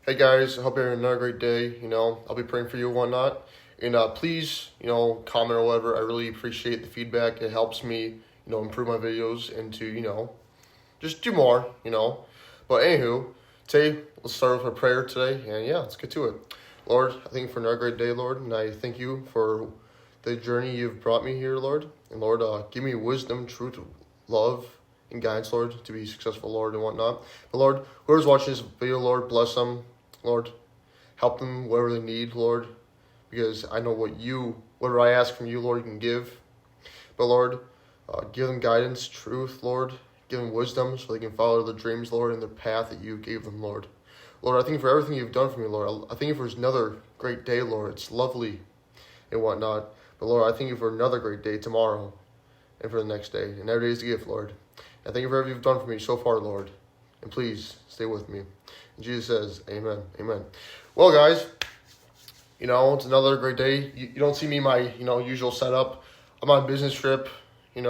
Hey guys, I hope you're having another great day. I'll be praying for you and whatnot. And please, comment or whatever. I really appreciate the feedback. It helps me, improve my videos and to, just do more. But anywho, today, let's start with a prayer today. And yeah, let's get to it. Lord, I thank you for another great day, Lord. And I thank you for the journey you've brought me here, Lord. And Lord, give me wisdom, truth, love, and guidance, Lord, to be successful, Lord, and whatnot. But Lord, whoever's watching this video, Lord, bless them. Lord, help them whatever they need, Lord, because I know whatever I ask from you, Lord, you can give. But Lord, give them guidance, truth, Lord. Give them wisdom so they can follow their dreams, Lord, and their path that you gave them, Lord. Lord, I thank you for everything you've done for me, Lord. I thank you for another great day, Lord. It's lovely and whatnot. But Lord, I thank you for another great day tomorrow and for the next day. And every day is a gift, Lord. I thank you for everything you've done for me so far, Lord. And please stay with me. And Jesus says, amen, amen. Well, guys, it's another great day. You don't see me in my, usual setup. I'm on a business trip, doing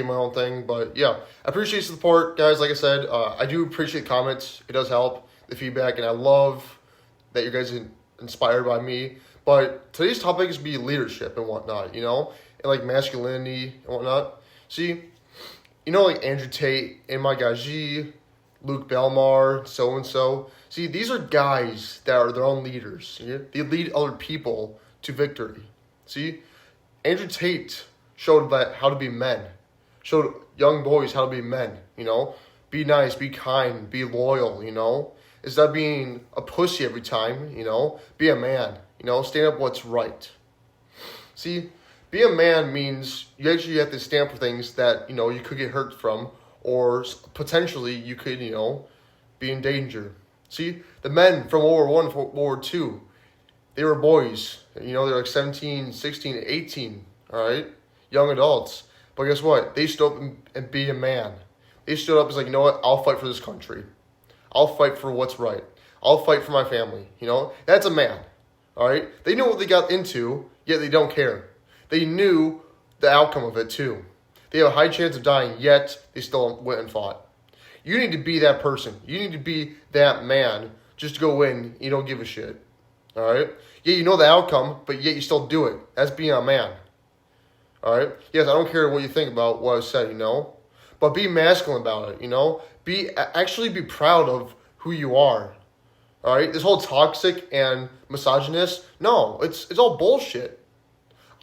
my own thing. But yeah, I appreciate the support, guys. Like I said, I do appreciate comments. It does help, the feedback. And I love that you guys are inspired by me. But today's topic is be leadership and whatnot, and like masculinity and whatnot. See, like Andrew Tate and my guy G, Luke Belmar, so-and-so. See, these are guys that are their own leaders. Yeah? They lead other people to victory. See, Andrew Tate showed how to be men. Showed young boys how to be men, Be nice, be kind, be loyal, Instead of being a pussy every time, be a man, stand up what's right. See, be a man means you actually have to stand for things that, you could get hurt from, or potentially you could, be in danger. See, the men from World War I, World War II, they were boys. They're like 17, 16, 18, all right? Young adults. But guess what? They stood up and be a man. They stood up as like, you know what? I'll fight for this country. I'll fight for what's right. I'll fight for my family. That's a man, all right? They know what they got into, yet they don't care. They knew the outcome of it too. They have a high chance of dying, yet they still went and fought. You need to be that person. You need to be that man just to go in. You don't give a shit. All right? Yeah, you know the outcome, but yet you still do it. That's being a man. All right? Yes, I don't care what you think about what I said, But be masculine about it, Actually be proud of who you are. All right? This whole toxic and misogynist, no, it's all bullshit.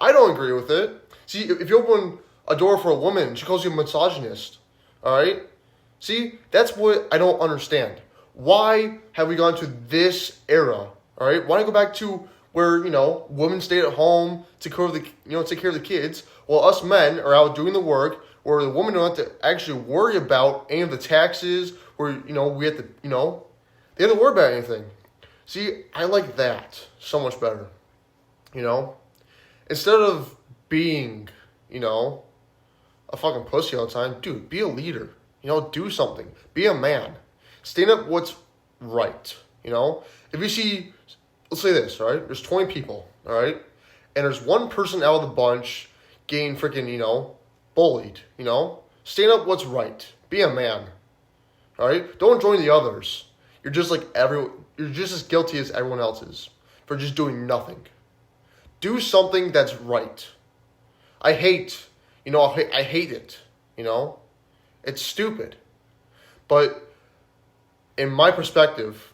I don't agree with it. See, if you open a door for a woman, she calls you a misogynist. All right? See, that's what I don't understand. Why have we gone to this era? All right? Why not go back to where, women stay at home to take care of the kids, while us men are out doing the work, where the women don't have to actually worry about any of the taxes, where, we have to, they have to worry about anything. See, I like that so much better. Instead of being, a fucking pussy all the time, dude, be a leader. Do something. Be a man. Stand up what's right. If you see, let's say this, all right? There's 20 people, all right? And there's one person out of the bunch getting freaking, bullied, Stand up what's right. Be a man. All right? Don't join the others. You're just you're just as guilty as everyone else is for just doing nothing. Do something that's right. I hate it, It's stupid. But in my perspective,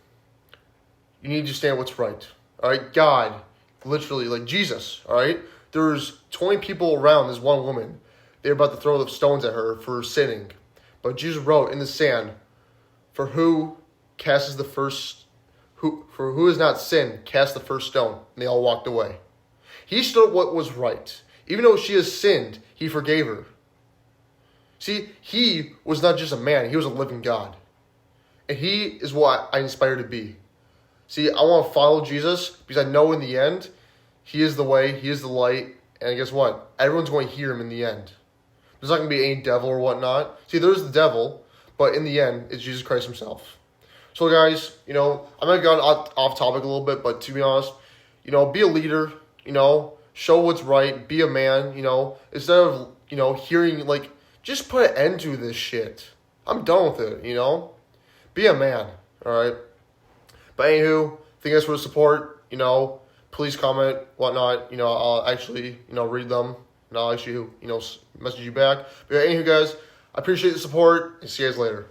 you need to stand what's right. All right? God, literally, like Jesus, all right? There's 20 people around this one woman. They're about to throw the stones at her for sinning. But Jesus wrote in the sand, for who has not sinned, cast the first stone. And they all walked away. He stood what was right. Even though she has sinned, he forgave her. See, he was not just a man, he was a living God. And he is what I aspire to be. See, I want to follow Jesus because I know in the end, he is the way, he is the light, and guess what? Everyone's going to hear him in the end. There's not going to be any devil or whatnot. See, there's the devil, but in the end, it's Jesus Christ himself. So guys, I might have gone off topic a little bit, but to be honest, be a leader, show what's right, be a man, instead of, hearing, just put an end to this shit. I'm done with it, Be a man, all right? But anywho, thank you guys for the support. You know, please comment, whatnot. You know, I'll actually, you know, read them, and I'll actually, you know, message you back. But yeah, anywho, guys, I appreciate the support, and see you guys later.